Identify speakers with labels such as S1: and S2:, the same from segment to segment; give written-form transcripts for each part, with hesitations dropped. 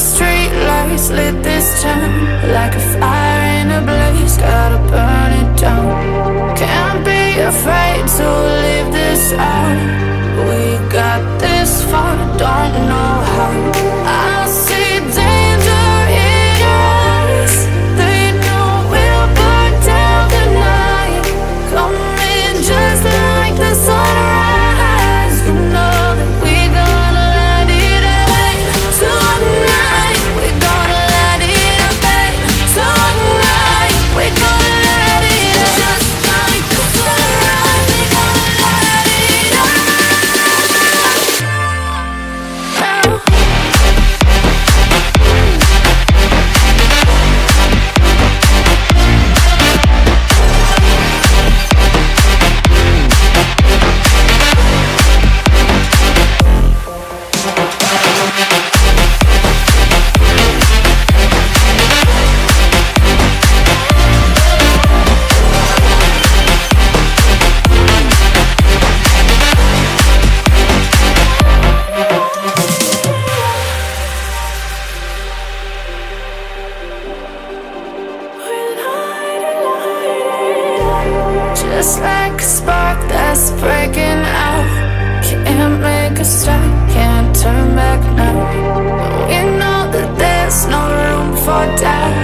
S1: street lights lit this town like a fire in a blaze, gotta burn it down. Can't be afraid to leave this out. We got this far, don't know how. I see danger in your eyes. They know we'll burn down the night. Coming just like the sunrise. You know that we're gonna let it rain tonight. We're gonna let it rain tonight. We're gonna let it rain just like the sunrise. We're gonna let it rain. Just like a spark that's breaking out. Can't make a stop, can't turn back now. We know that there's no room for doubt.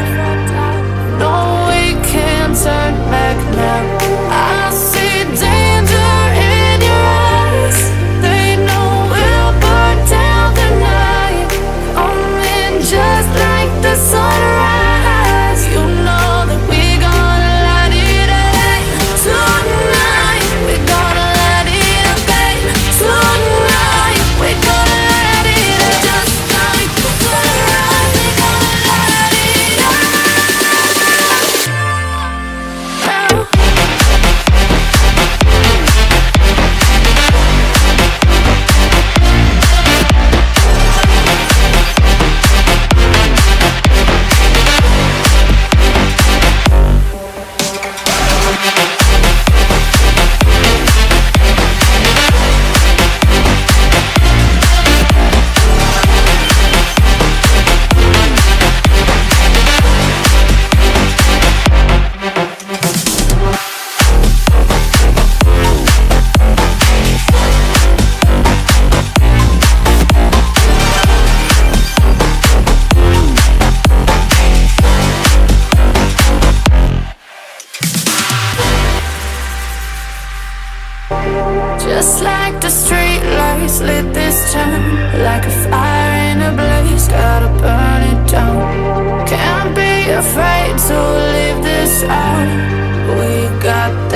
S1: No, we can't turn back now. I see danger in your eyes. They know we'll burn down the night. Coming just like the sunrise. You know that we're gonna let it rain tonight. We're gonna let it rain tonight. We're gonna let it rain just like the sunrise. We're gonna let it rain. Just like the street lights lit this town like a fire in a blaze, gotta burn it down. Can't be afraid to leave this out. We got